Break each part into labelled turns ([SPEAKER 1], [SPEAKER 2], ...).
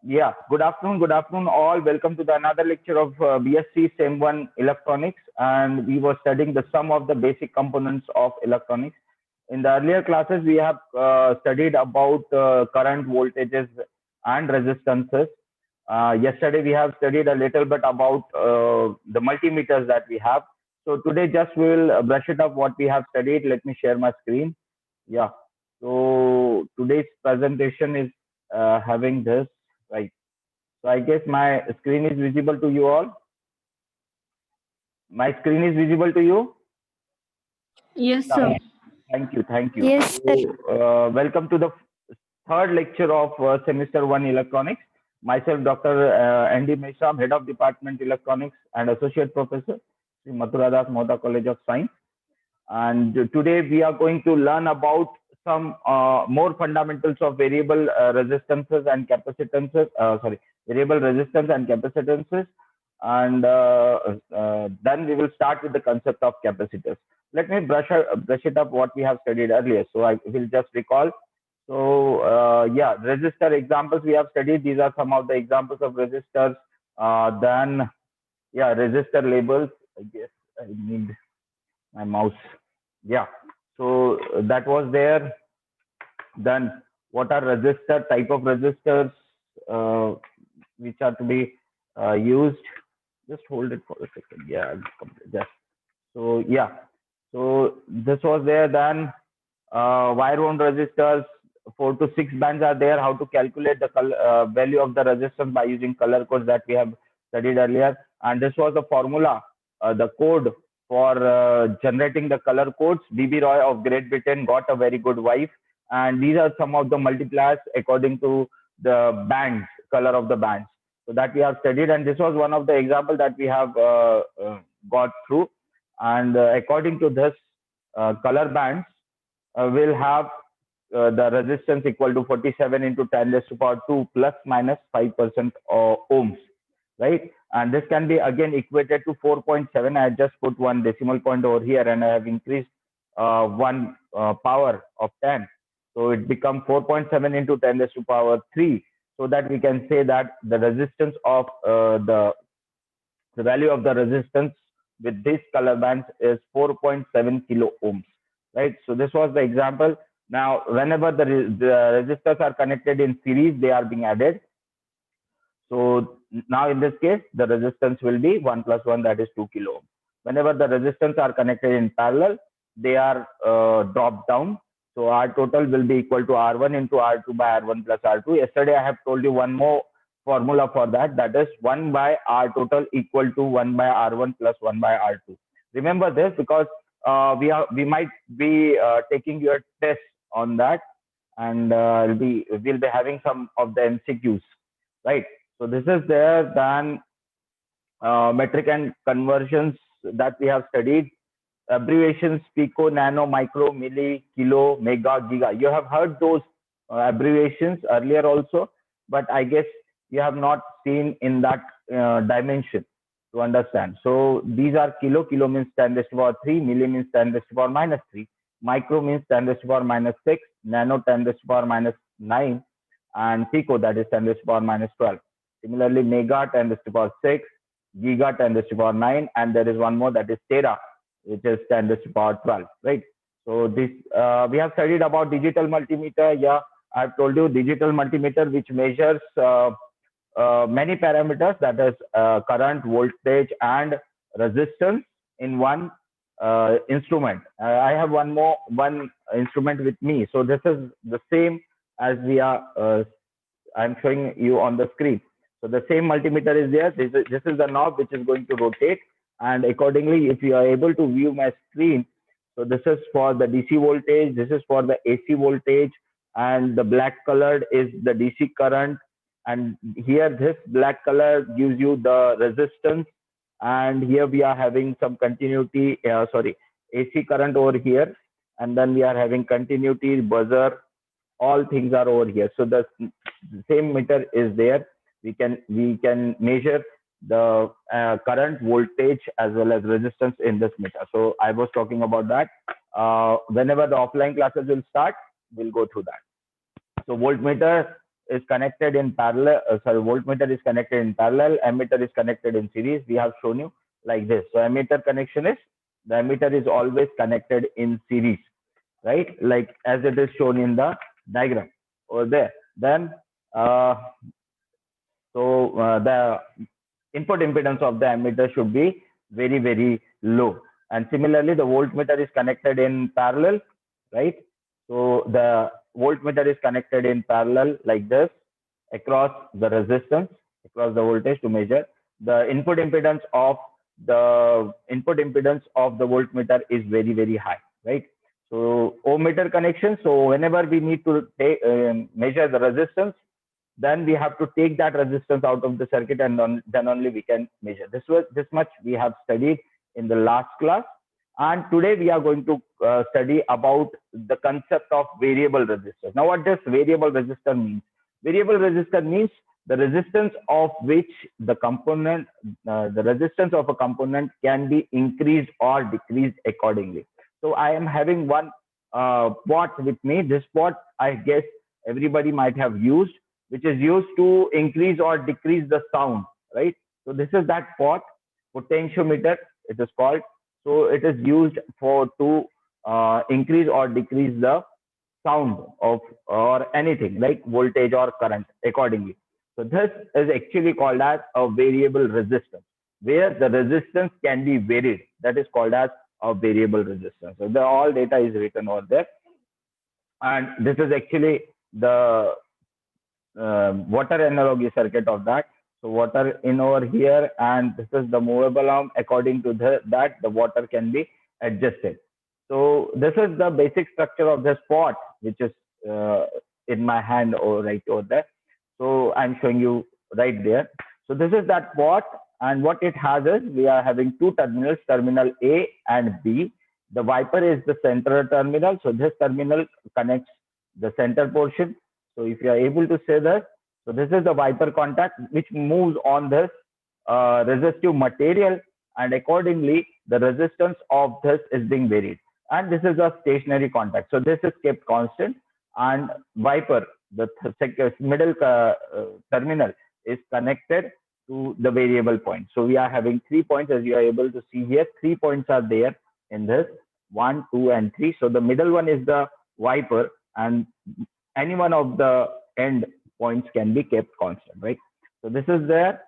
[SPEAKER 1] Good afternoon, all. Welcome to the another lecture of BSc SEM 1 Electronics, and we were studying the sum of the basic components of electronics. In the earlier classes, we have studied about current voltages and resistances. Yesterday, we have studied a little bit about the multimeters that we have. So today, just we will brush it up what we have studied. Let me share my screen. Yeah. So today's presentation is having this, right? So I guess my screen is visible to you all. My screen is visible to you.
[SPEAKER 2] Yes,
[SPEAKER 1] Yeah.
[SPEAKER 2] sir.
[SPEAKER 1] Thank you. Thank you.
[SPEAKER 3] Yes, sir.
[SPEAKER 1] So, welcome to the third lecture of semester one electronics. Myself, Dr. Andy Mesham, Head of Department Electronics and Associate Professor, Sri Mathura Das Mohta College of Science. And today we are going to learn about some more fundamentals of variable resistances and capacitances. Variable resistance and capacitances. And then we will start with the concept of capacitors. Let me brush it up what we have studied earlier. So I will just recall. So resistor examples we have studied. These are some of the examples of resistors. Resistor labels. I guess I need my mouse. Yeah. So that was there. Then what are resistor, type of resistors which are to be used? Just hold it for a second. Yeah, just so yeah. So this was there. Then wire wound resistors, 4 to 6 bands are there. How to calculate the value of the resistance by using color codes that we have studied earlier. And this was the formula, the code for generating the color codes. B.B. Roy of Great Britain got a very good wife. And these are some of the multipliers according to the bands, color of the bands. So that we have studied. And this was one of the example that we have got through. And according to this color bands, will have the resistance equal to 47 into 10 raised to power 2 plus minus 5% ohms, right? And this can be again equated to 4.7. I just put one decimal point over here and I have increased one power of 10. So it becomes 4.7 into 10 raised to power 3. So that we can say that the resistance of the value of the resistance with these color bands is 4.7 kilo ohms, right? So this was the example. Now, whenever the resistors are connected in series, they are being added. So now in this case, the resistance will be 1 plus 1, that is 2 kilo ohm. Whenever the resistance are connected in parallel, they are dropped down. So R total will be equal to R1 into R2 by R1 plus R2. Yesterday, I have told you one more formula for that. That is 1 by R total equal to 1 by R1 plus 1 by R2. Remember this because we might be taking your test on that, and we'll be having some of the MCQs, right? So this is there. Then metric and conversions that we have studied. Abbreviations: pico, nano, micro, milli, kilo, mega, giga. You have heard those abbreviations earlier also, but I guess you have not seen in that dimension to understand. So these are kilo. Kilo means 10 raised to power 3. Milli means 10 raised to power minus 3. Micro means 10 raised to power minus 6. Nano 10 raised to power minus 9. And pico, that is 10 raised to power minus 12. Similarly, mega 10 raised to power 6. Giga 10 raised to power 9. And there is one more, that is tera, which is 10 raised to power 12, right? So this we have studied about digital multimeter. Yeah, I've told you digital multimeter, which measures many parameters, that is current, voltage, and resistance in one instrument. I have one instrument with me. So this is the same as we are. I'm showing you on the screen. So the same multimeter is there. This is the knob which is going to rotate, and accordingly, if you are able to view my screen, so this is for the DC voltage, this is for the AC voltage, and the black colored is the DC current, and here this black color gives you the resistance, and here we are having some continuity, AC current over here, and then we are having continuity, buzzer, all things are over here. So the same meter is there. We can measure the current, voltage, as well as resistance in this meter. So I was talking about that. Whenever the offline classes will start, we'll go through that. So voltmeter is connected in parallel. Voltmeter is connected in parallel. Ammeter is connected in series. We have shown you like this. So ammeter connection is, the ammeter is always connected in series, right? Like as it is shown in the diagram over there. Then the input impedance of the ammeter should be very, very low. And similarly, the voltmeter is connected in parallel, right? So the voltmeter is connected in parallel like this across the resistance, across the voltage to measure the input impedance of the voltmeter is very, very high, right? So ohm meter connection. So whenever we need to measure the resistance, then we have to take that resistance out of the circuit, and then only we can measure. This much we have studied in the last class, and today we are going to study about the concept of variable resistor. Now, what does variable resistor mean? Variable resistor means the resistance of which the resistance of a component can be increased or decreased accordingly. So I am having one pot with me. This pot, I guess everybody might have used, which is used to increase or decrease the sound, right? So this is that pot, potentiometer it is called. So it is used to increase or decrease the sound of or anything like voltage or current accordingly. So this is actually called as a variable resistance, where the resistance can be varied. That is called as a variable resistance. So the all data is written over there, and this is actually the water analogy circuit of that. So water in over here, and this is the movable arm. According to that, the water can be adjusted. So this is the basic structure of this pot, which is in my hand or right over there. So I'm showing you right there. So this is that pot, and what it has is we are having two terminals, terminal A and B. The wiper is the center terminal. So this terminal connects the center portion. So if you are able to say that, so this is the wiper contact which moves on this resistive material, and accordingly the resistance of this is being varied. And this is a stationary contact. So this is kept constant, and wiper, the middle terminal, is connected to the variable point. So we are having 3 points, as you are able to see here. 3 points are there in this, 1, 2, and 3. So the middle one is the wiper, and any one of the end points can be kept constant, right? So this is there,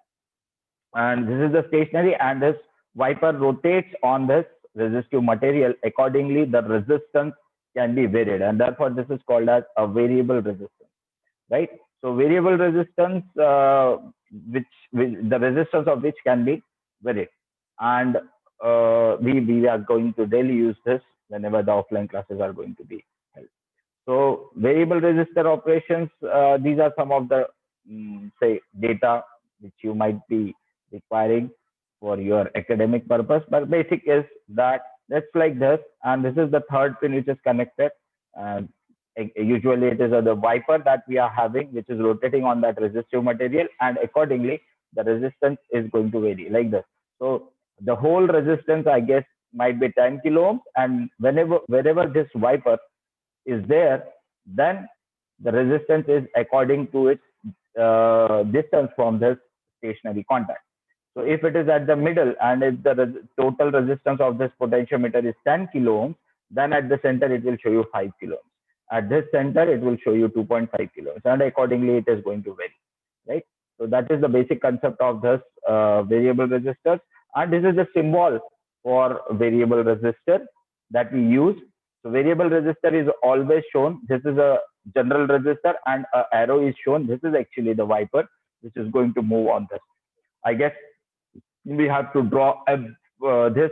[SPEAKER 1] and this is the stationary, and this wiper rotates on this resistive material. Accordingly, the resistance can be varied, and therefore this is called as a variable resistance, right? So variable resistance, which the resistance of which can be varied, and we are going to daily use this whenever the offline classes are going to be held. So variable resistor operations, these are some of the say data which you might be requiring for your academic purpose. But basic is that that's like this, and this is the third pin which is connected. And usually it is the wiper that we are having, which is rotating on that resistive material, and accordingly the resistance is going to vary like this. So the whole resistance, I guess, might be 10 kilo ohms, and wherever this wiper is there, then the resistance is according to its distance from this stationary contact. So if it is at the middle, and if the total resistance of this potentiometer is 10 kilo ohms, then at the center it will show you 5 kilo ohms. At this center it will show you 2.5 kilo ohms, and accordingly it is going to vary, right? So that is the basic concept of this variable resistors, and this is the symbol for variable resistor that we use. So variable resistor is always shown. This is a general resistor, and an arrow is shown. This is actually the wiper which is going to move on this. I guess we have to draw this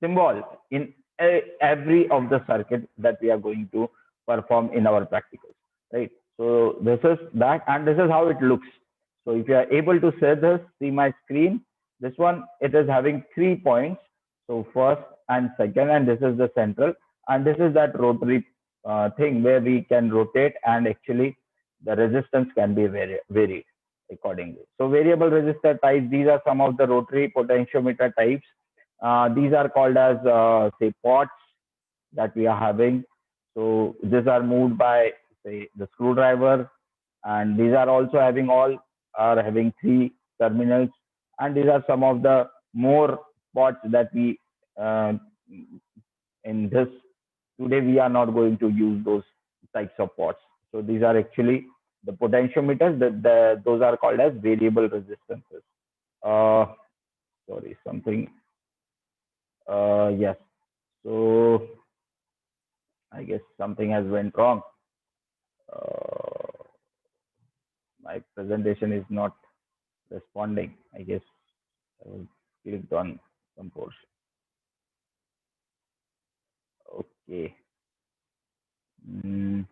[SPEAKER 1] symbol in every of the circuit that we are going to perform in our practicals, right? So this is that, and this is how it looks. So if you are able to see this, see my screen. This one, it is having 3 points. So first and second, and this is the central, and this is that rotary thing where we can rotate, and actually the resistance can be varied accordingly. So variable resistor types, these are some of the rotary potentiometer types. These are called as say pots that we are having. So these are moved by say the screwdriver, and these are also having all are having three terminals, and these are some of the more pots that we uh, in this today we are not going to use those types of pots. So these are actually the potentiometers. Those are called as variable resistances. Uh, Sorry, something. Yes. So I guess something has went wrong. Uh, my presentation is not responding. I guess I was clicked on some portion. Okay. Mm,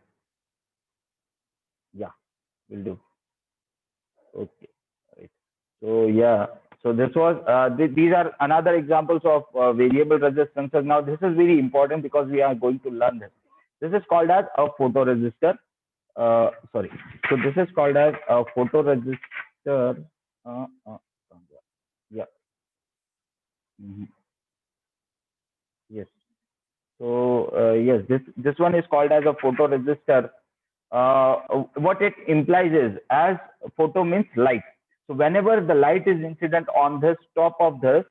[SPEAKER 1] yeah, will do. Okay. Right. So yeah. So this was these are another examples of variable resistances. Now this is very important because we are going to learn this. This is called as a photoresistor. Sorry. So this is called as a photoresistor. Uh, uh, yeah. Mhm. Yes. So yes, this one is called as a photoresistor. What it implies is, as photo means light. So whenever the light is incident on this top of this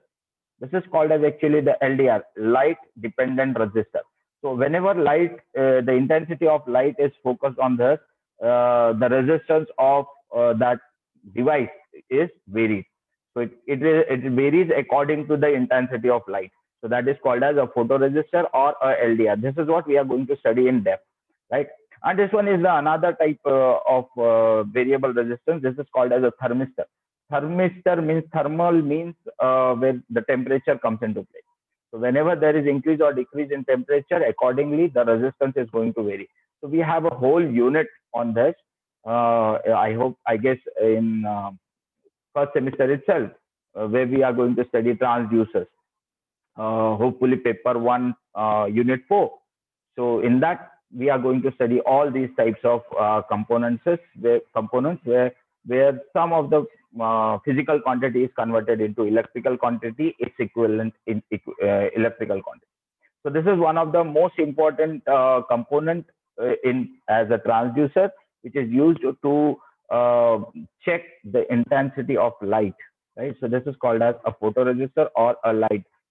[SPEAKER 1] is called as actually the LDR, light dependent resistor. So whenever light, the intensity of light is focused on this, the resistance of that device is varied. So it varies according to the intensity of light. So that is called as a photoresistor or a LDR. This is what we are going to study in depth, right? And this one is the another type of variable resistance. This is called as a thermistor. Thermistor means thermal means where the temperature comes into play. So whenever there is increase or decrease in temperature, accordingly the resistance is going to vary. So we have a whole unit on this. I guess in first semester itself, where we are going to study transducers. Hopefully paper 1, unit 4. So in that we are going to study all these types of components where some of the physical quantity is converted into electrical quantity, its equivalent in electrical quantity. So this is one of the most important component in as a transducer, which is used to uh, check the intensity of light. Right. So this is called as a photoresistor or a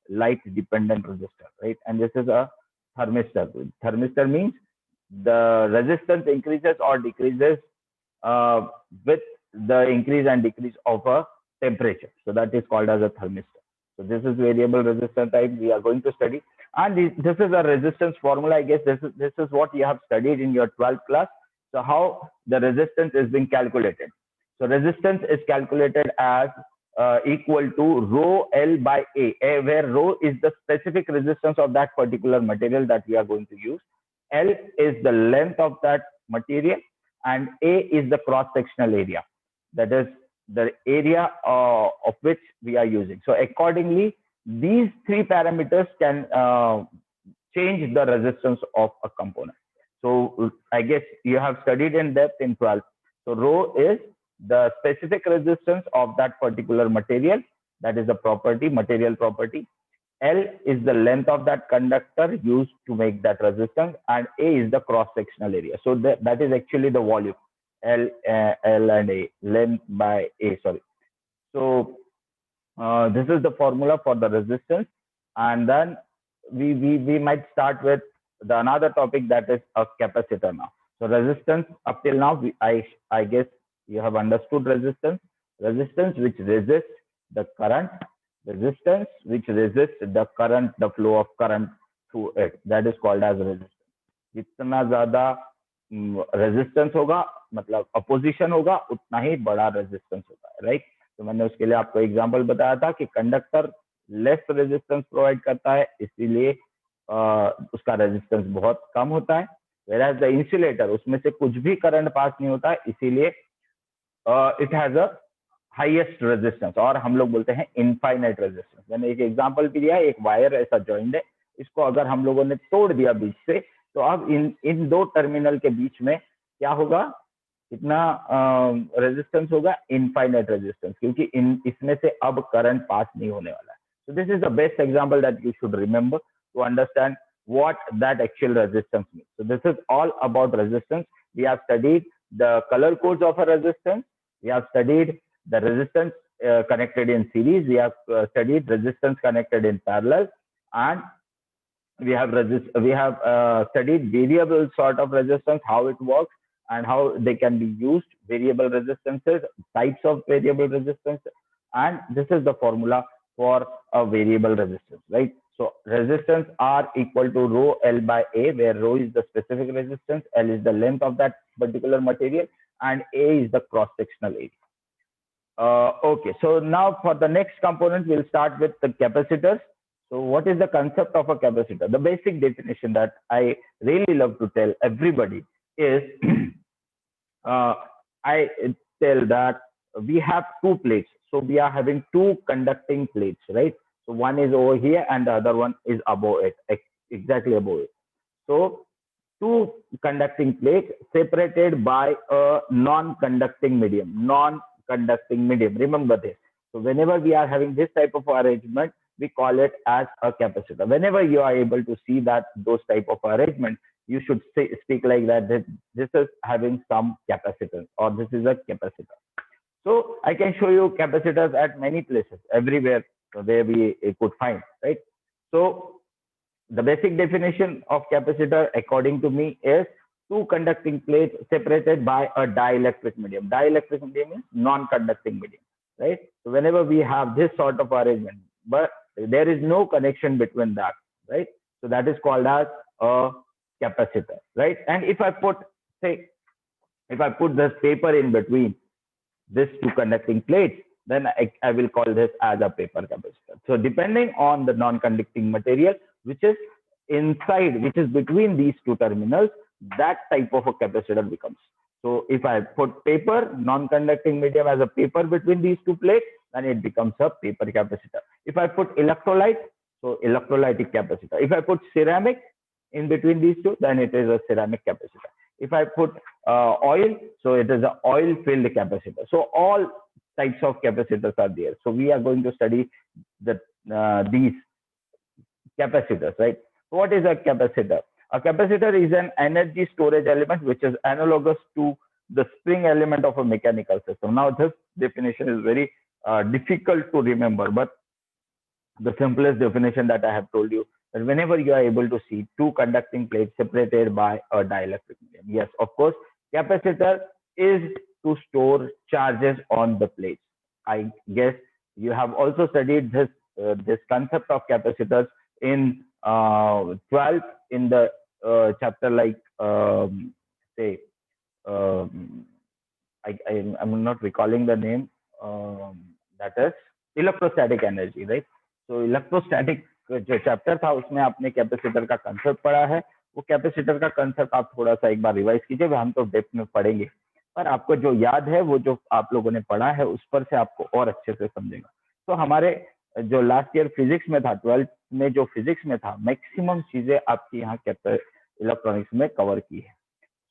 [SPEAKER 1] light dependent resistor. Right. And this is a thermistor. Thermistor means the resistance increases or decreases uh, with the increase and decrease of a temperature. So that is called as a thermistor. So this is variable resistance type we are going to study. And this is a resistance formula. I guess this is what you have studied in your 12th class. So how the resistance is being calculated. So resistance is calculated as equal to rho L by A, where rho is the specific resistance of that particular material that we are going to use. L is the length of that material, and A is the cross-sectional area. That is the area of which we are using. So accordingly, these three parameters can change the resistance of a component. So I guess you have studied in depth in 12th. So rho is the specific resistance of that particular material. That is the property, material property. L is the length of that conductor used to make that resistance, and A is the cross-sectional area. So that is actually the volume. L and A, length by A, sorry. So this is the formula for the resistance. And then we might start with the another topic, that is a capacitor now. So resistance up till now, I guess you have understood resistance. Resistance which resists the current, resistance which resists the current, the flow of current through it. That is called as resistance. जितना ज्यादा resistance होगा, मतलब opposition होगा, उतना ही बड़ा resistance होगा, right? तो मैंने उसके लिए आपको एग्जांपल बताया था कि कंडक्टर लेस रेजिस्टेंस प्रोवाइड करता है, इसीलिए उसका रेजिस्टेंस बहुत कम होता है, whereas द इंसुलेटर उसमें से कुछ भी करंट पास नहीं होता है, इसीलिए it has a highest resistance, और हम लोग बोलते हैं इनफाइनाइट रेजिस्टेंस. मैंने एक एग्जांपल भी दिया है, एक वायर ऐसा जॉइंट है, इसको अगर हम लोगों ने तोड़ दिया बीच से, तो अब इन दो टर्मिनल के बीच में क्या होगा, इतना रेजिस्टेंस होगा, इनफाइनाइट रेजिस्टेंस, क्योंकि इसमें से अब करंट पास नहीं होने वाला है. So this is the best example that you should remember to understand what that actual resistance means. So this is all about resistance. we have studied the color codes of a resistance. We have studied the resistance connected in series. We have studied resistance connected in parallel, and we have studied variable sort of resistance, how it works and how they can be used, variable resistances, types of variable resistance, and this is the formula for a variable resistance, right? So resistance R equal to rho L by A, where rho is the specific resistance, L is the length of that particular material, and A is the cross sectional area. Okay, so now for the next component, we'll start with the capacitors. So what is the concept of a capacitor? The basic definition that I really love to tell everybody is uh, I tell that we have two plates. So we are having two conducting plates, right? So one is over here and the other one is above it, exactly above it. So two conducting plates separated by a non-conducting medium. Non-conducting medium. Remember this. So whenever we are having this type of arrangement, we call it as a capacitor. Whenever you are able to see that those type of arrangement, you should speak like that. This is having some capacitance, or this is a capacitor. So I can show you capacitors at many places, everywhere where we could find, right? So the basic definition of capacitor, according to me, is two conducting plates separated by a dielectric medium. Dielectric medium is non-conducting medium, right? So whenever we have this sort of arrangement, but there is no connection between that, right? So that is called as a capacitor, right? And if I put, say, if I put this paper in between these two conducting plates, then I will call this as a paper capacitor. So depending on the non-conducting material, which is inside, which is between these two terminals, that type of a capacitor becomes. So if I put paper, non-conducting medium as a paper between these two plates, then it becomes a paper capacitor. If I put electrolyte, so electrolytic capacitor. If I put ceramic in between these two, then it is a ceramic capacitor. If I put oil, so it is an oil filled capacitor. So all types of capacitors are there. So we are going to study these capacitors, right? What is a capacitor? A capacitor is an energy storage element which is analogous to the spring element of a mechanical system. Now, this definition is very difficult to remember, but the simplest definition that I have told you, that whenever you are able to see two conducting plates separated by a dielectric medium, yes, of course, capacitor is to store charges on the plates. I guess you have also studied this concept of capacitors in 12th in the chapter, like say I'm not recalling the name. That is electrostatic energy, right? So electrostatic जो chapter था उसमें आपने capacitor का concept पढ़ा है. वो capacitor का concept आप थोड़ा सा एक बार रिवाइज कीजिए. हम तो डेप्थ में पढ़ेंगे, पर आपको जो याद है वो जो आप लोगों ने पढ़ा है उस पर से आपको और अच्छे से समझेगा. तो हमारे जो लास्ट ईयर फिजिक्स में था, 12th में जो फिजिक्स में था, मैक्सिमम चीजें आपकी यहाँ इलेक्ट्रॉनिक्स में कवर की है.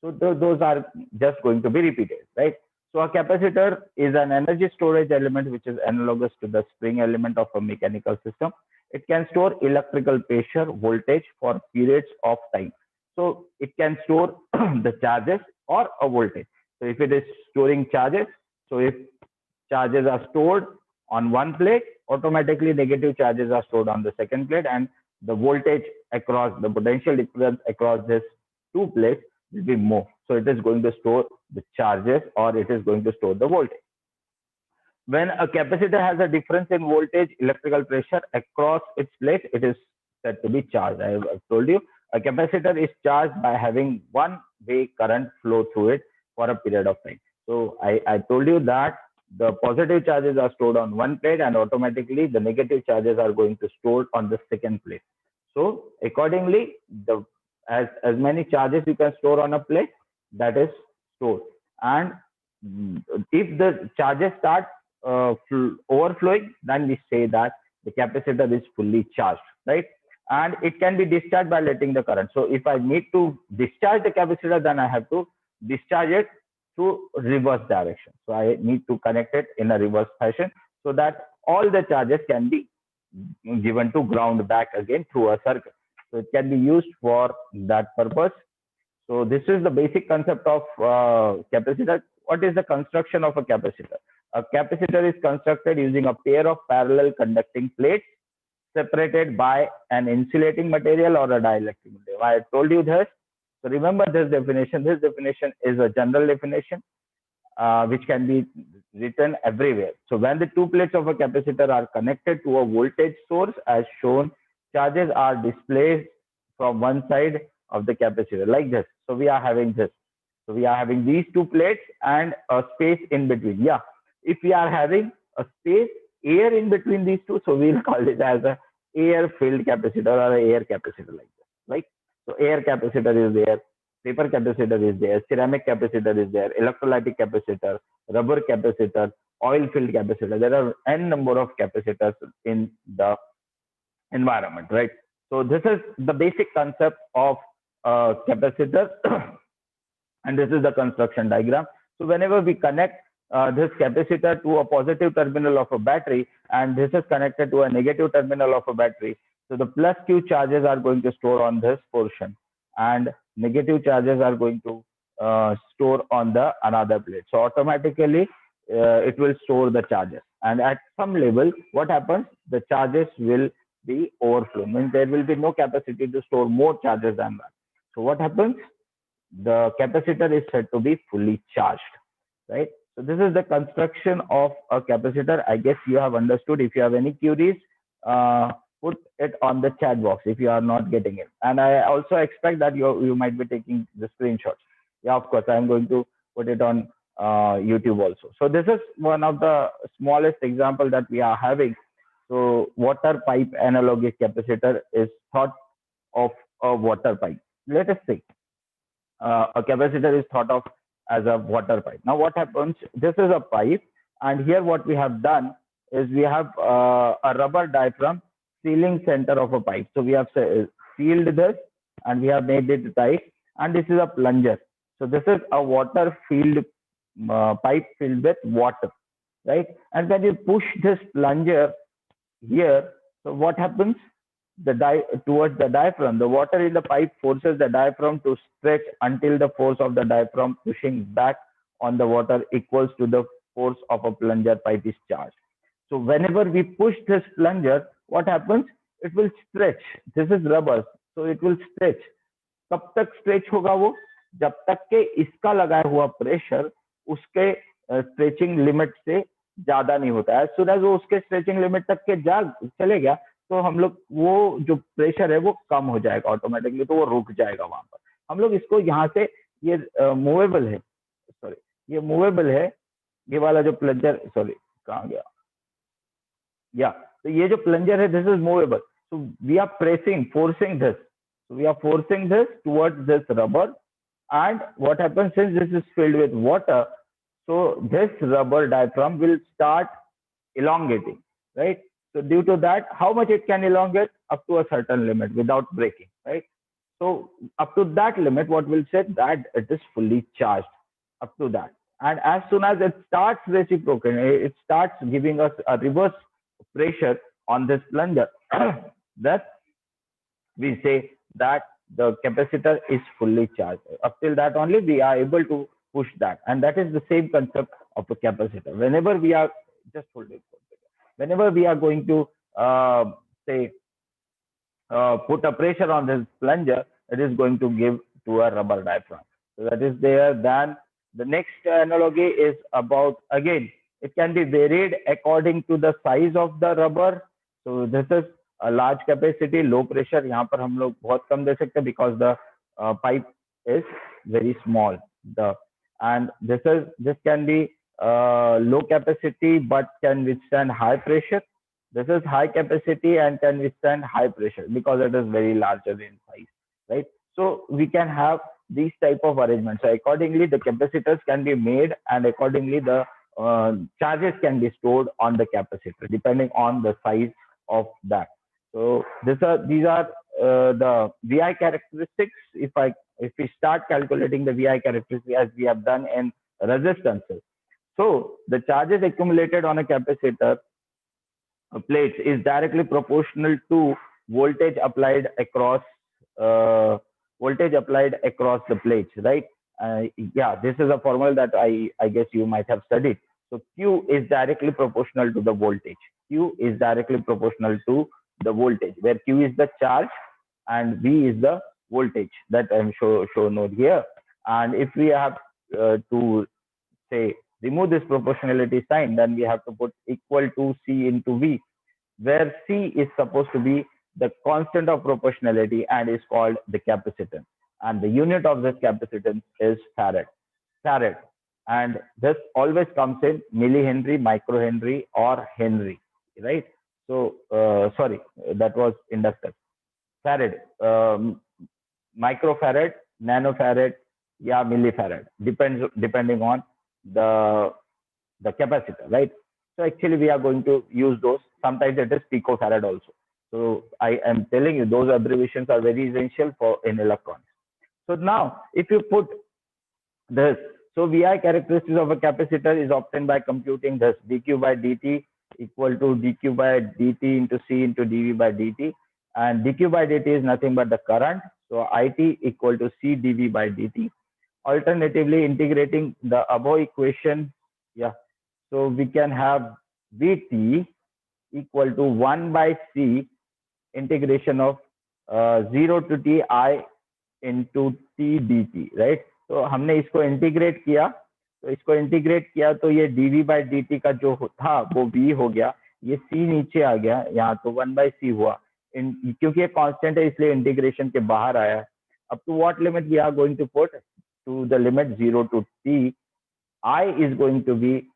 [SPEAKER 1] So those are just going to be repeated, right? So a capacitor is an energy storage element which is analogous to the spring element of a mechanical system. It can store electrical pressure, voltage for periods of time. So it can store the charges or a voltage. So if it is storing charges, so if charges are stored on one plate, automatically negative charges are stored on the second plate, and the voltage across the potential difference across these two plates will be more. So it is going to store the charges or it is going to store the voltage. When a capacitor has a difference in voltage, electrical pressure across its plate, it is said to be charged. I have told you a capacitor is charged by having one-way current flow through it for a period of time. So I told you that the positive charges are stored on one plate and automatically the negative charges are going to store on the second plate. So accordingly, as many charges you can store on a plate, that is stored. And if the charges start overflowing, then we say that the capacitor is fully charged, right? And it can be discharged by letting the current. So if I need to discharge the capacitor, then I have to discharge it through reverse direction. So I need to connect it in a reverse fashion so that all the charges can be given to ground back again through a circuit. So it can be used for that purpose. So this is the basic concept of capacitor. What is the construction of a capacitor? A capacitor is constructed using a pair of parallel conducting plates separated by an insulating material or a dielectric material. I told you this. So remember this definition. This definition is a general definition which can be written everywhere. So when the two plates of a capacitor are connected to a voltage source as shown, charges are displayed from one side of the capacitor like this. So we are having this. So we are having these two plates and a space in between. Yeah, if we are having a space, air in between these two, so we'll call it as a air filled capacitor or a air capacitor like this. Like, so air capacitor is there, paper capacitor is there, ceramic capacitor is there, electrolytic capacitor, rubber capacitor, oil filled capacitor. There are n number of capacitors in the environment, right? So this is the basic concept of capacitor and this is the construction diagram. So whenever we connect this capacitor to a positive terminal of a battery and this is connected to a negative terminal of a battery, so the plus Q charges are going to store on this portion and negative charges are going to store on the another plate. So automatically it will store the charges, and at some level what happens, the charges will be overflown, means there will be no capacity to store more charges than that. So what happens, the capacitor is said to be fully charged, right? So this is the construction of a capacitor. I guess you have understood. If you have any queries, put it on the chat box if you are not getting it. And I also expect that you might be taking the screenshots. Yeah, of course, I'm going to put it on YouTube also. So this is one of the smallest example that we are having. So water pipe analogic capacitor is thought of a water pipe. Let us see. A capacitor is thought of as a water pipe. Now what happens, this is a pipe and here what we have done is we have a rubber diaphragm sealing center of a pipe. So we have sealed this and we have made it tight, and this is a plunger. So this is a water filled pipe filled with water, right? And when you push this plunger here, so what happens, towards the diaphragm, the water in the pipe forces the diaphragm to stretch until the force of the diaphragm pushing back on the water equals to the force of a plunger pipe is charged. So whenever we push this plunger, what happens, it will stretch. This is rubber, so it will stretch. कब तक stretch होगा वो, जब तक के इसका लगाया हुआ प्रेशर उसके स्ट्रेचिंग लिमिट से ज्यादा नहीं होता है. एज सुन एज वो उसके स्ट्रेचिंग लिमिट तक के जा चले गया, तो हम लोग वो जो प्रेशर है वो कम हो जाएगा ऑटोमेटिकली, तो वो रुक जाएगा वहां पर. हम लोग इसको यहाँ से, ये मूवेबल है, सॉरी ये मूवेबल है, ये वाला जो प्लंजर, सॉरी कहाँ गया, या तो ये जो प्लंजर है this is movable. So we are pressing, forcing this, so we are forcing this towards this rubber, and what happens, since this is filled with water, so this rubber diaphragm will start elongating, right? So due to that, how much it can elongate? Up to a certain limit without breaking, right? So up to that limit, what will say that it is fully charged up to that. And as soon as it starts reciprocating, it starts giving us a reverse pressure on this plunger, that we say that the capacitor is fully charged. Up till that only we are able to push that, and that is the same concept of a capacitor. Whenever we are, just hold it, whenever we are going to say put a pressure on this plunger, it is going to give to a rubber diaphragm. So that is there. Then the next analogy is about, again, it can be varied according to the size of the rubber. So this is a large capacity, low pressure. यहाँ पर हम लोग बहुत कम दे सकते हैं because the pipe is very small. And this can be low capacity but can withstand high pressure. This is high capacity and can withstand high pressure because it is very larger in size, right? So we can have these type of arrangements. So accordingly, the capacitors can be made, and accordingly the charges can be stored on the capacitor depending on the size of that. So these are the VI characteristics. If we start calculating the VI characteristics as we have done in resistances, so the charges accumulated on a capacitor plates is directly proportional to voltage applied across voltage applied across the plates, right? Yeah, this is a formula that I guess you might have studied. So Q is directly proportional to the voltage. Q is directly proportional to the voltage, where Q is the charge and V is the voltage that I'm shown over here. And if we have to say remove this proportionality sign, then we have to put equal to C into V, where C is supposed to be the constant of proportionality and is called the capacitance. And the unit of this capacitance is farad. Farad. And this always comes in millihenry, microhenry, or henry, right? So, sorry, that was inductor. Farad, microfarad, nanofarad, yeah, millifarad, depending on the capacitor, right? So actually we are going to use those. Sometimes it is picofarad also. So I am telling you those abbreviations are very essential for in electronics. So now if you put this, so VI characteristics of a capacitor is obtained by computing this dq by dt equal to dq by dt into C into dV by dt, and dq by dt is nothing but the current. So IT equal to C dV by dt. Alternatively, integrating the above equation, yeah, so we can have Vt equal to 1 by C integration of 0 to T I into T dt, right? तो हमने इसको integrate किया, तो ये dv by dt का जो था वो v हो गया, ये c नीचे आ गया, यहाँ तो 1 by c हुआ, क्योंकि ये कांस्टेंट है इसलिए इंटीग्रेशन के बाहर आया. Up to what limit we are going to put? To the limit 0 to t, I is going to be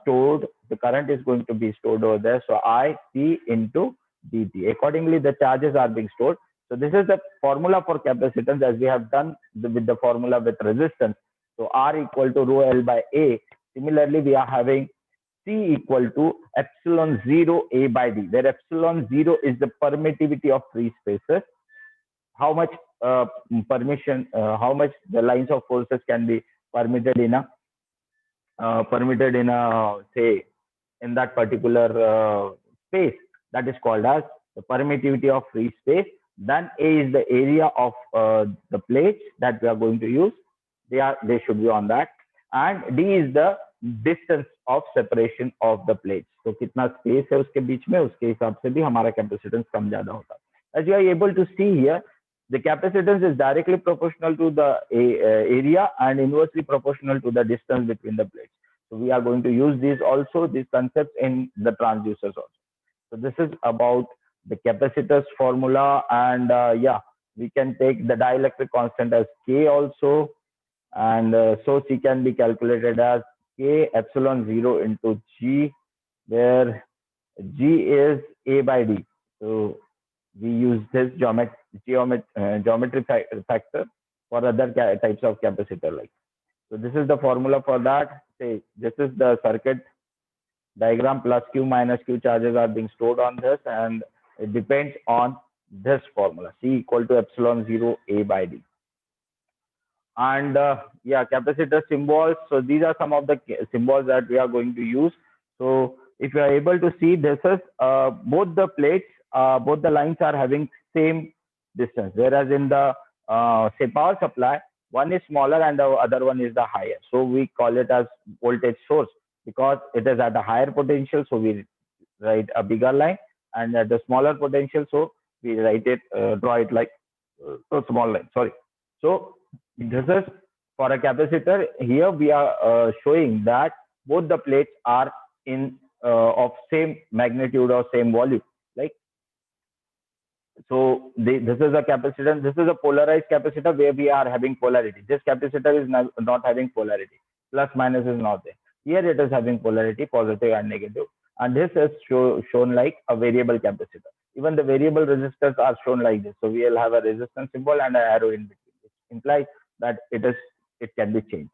[SPEAKER 1] stored, the current is going to be stored over there. So I C into dt. Accordingly, the charges are being stored. So this is the formula for capacitance as we have done with the formula with resistance. So R equal to rho L by A. Similarly, we are having C equal to epsilon 0 A by D, where epsilon 0 is the permittivity of free spaces. How much permission, how much the lines of forces can be permitted in a say in that particular space, that is called as the permittivity of free space. Then A is the area of the plates that we are going to use. They should be on that. And D is the distance of separation of the plates. So कितना space है उसके बीच में, उसके हिसाब से भी हमारा capacitance कम ज़्यादा होता है. As you are able to see here, the capacitance is directly proportional to the area and inversely proportional to the distance between the plates. So we are going to use these concepts in the transducers also. So this is about the capacitors formula, and yeah, we can take the dielectric constant as K also, and so C can be calculated as K epsilon 0 into G, where G is A by D. So we use this geometry factor for other types of capacitor like. So this is the formula for that. Say this is the circuit diagram, plus Q minus Q charges are being stored on this, and it depends on this formula, C equal to epsilon 0 A by D. And yeah, capacitor symbols. So these are some of the symbols that we are going to use. So if you are able to see, this is both the plates, both the lines are having same distance, whereas in the say power supply, one is smaller and the other one is the higher. So we call it as voltage source because it is at a higher potential. So we write a bigger line, and at the smaller potential, so we write it, draw it like a small line. Sorry. So this is for a capacitor. Here we are showing that both the plates are in of same magnitude or same volume. Like, so this is a capacitor. This is a polarized capacitor where we are having polarity. This capacitor is not having polarity. Plus minus is not there. Here it is having polarity, positive and negative. And this is shown like a variable capacitor. Even the variable resistors are shown like this. So we will have a resistance symbol and an arrow in between, which implies that it can be changed.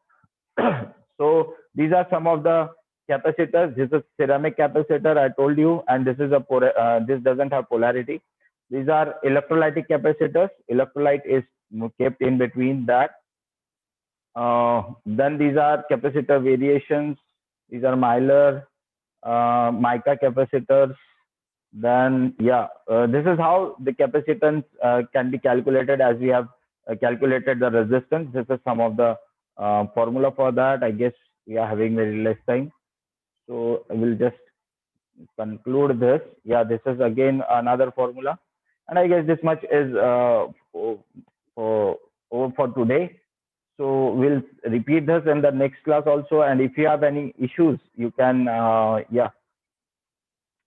[SPEAKER 1] So these are some of the capacitors. This is ceramic capacitor, I told you, and this is this doesn't have polarity. These are electrolytic capacitors. Electrolyte is kept in between that. Then these are capacitor variations. These are Mylar, mica capacitors. Then yeah, this is how the capacitance can be calculated, as we have calculated the resistance. This is some of the formula for that. I guess we are having very less time, so I will just conclude this. Yeah, this is again another formula, and I guess this much is for today. So we'll repeat this in the next class also. And if you have any issues, you can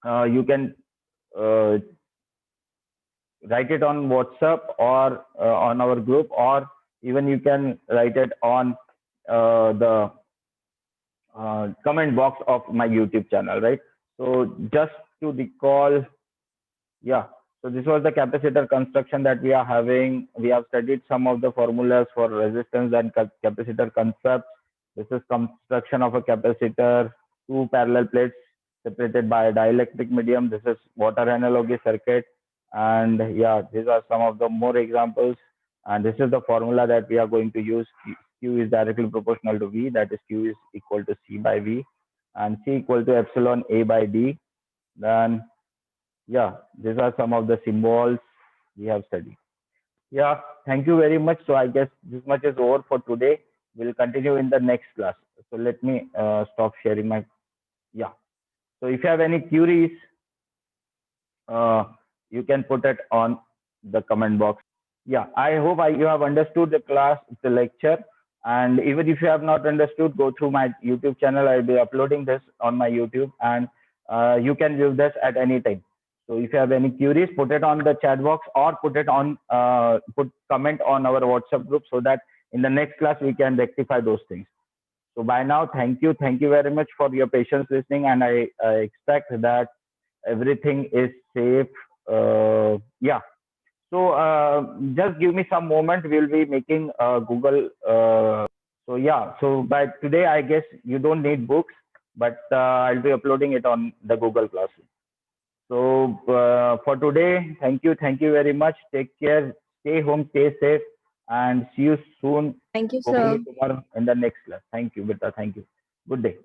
[SPEAKER 1] you can uh, write it on WhatsApp or on our group, or even you can write it on the comment box of my YouTube channel, right? So just to recall, yeah. So this was the capacitor construction that we are having. We have studied some of the formulas for resistance and capacitor concepts. This is construction of a capacitor, two parallel plates separated by a dielectric medium. This is water analogy circuit. And yeah, these are some of the more examples. And this is the formula that we are going to use. Q is directly proportional to V, that is Q is equal to C by V, and C equal to epsilon A by D. Then yeah, these are some of the symbols we have studied. Yeah, thank you very much. So I guess this much is over for today. We'll continue in the next class. So let me stop sharing my, yeah. So if you have any queries, you can put it on the comment box. Yeah, I hope you have understood the class, the lecture. And even if you have not understood, go through my YouTube channel. I'll be uploading this on my YouTube, and you can view this at any time. So if you have any queries, put it on the chat box, or put it on put comment on our WhatsApp group, so that in the next class we can rectify those things. So by now, thank you very much for your patience listening, and I expect that everything is safe. Yeah. So just give me some moment. We'll be making Google. So yeah. So by today, I guess you don't need books, but I'll be uploading it on the Google Classroom. So for today, thank you very much. Take care. Stay home. Stay safe, and see you soon.
[SPEAKER 2] Thank you,
[SPEAKER 1] Hopefully
[SPEAKER 2] sir.
[SPEAKER 1] tomorrow in the next class. Thank you, Beta. Thank you. Good day.